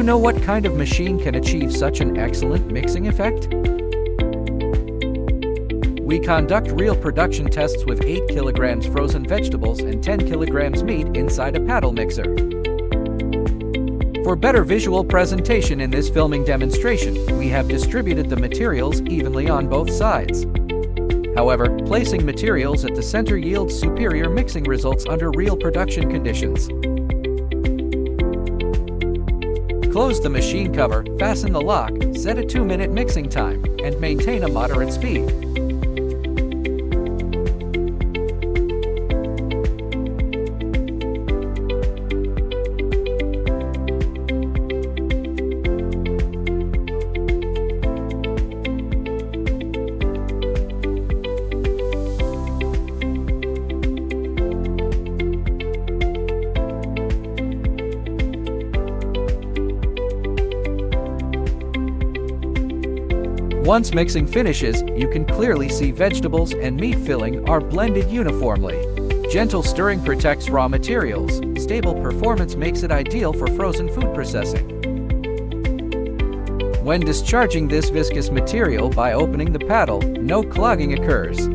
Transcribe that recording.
you know what kind of machine can achieve such an excellent mixing effect? We conduct real production tests with 8 kilograms frozen vegetables and 10 kilograms meat inside a paddle mixer. For better visual presentation in this filming demonstration, we have distributed the materials evenly on both sides. However, placing materials at the center yields superior mixing results under real production conditions. Close the machine cover, fasten the lock, set a 2-minute mixing time, and maintain a moderate speed. Once mixing finishes, you can clearly see vegetables and meat filling are blended uniformly. Gentle stirring protects raw materials. Stable performance makes it ideal for frozen food processing. When discharging this viscous material by opening the paddle, no clogging occurs.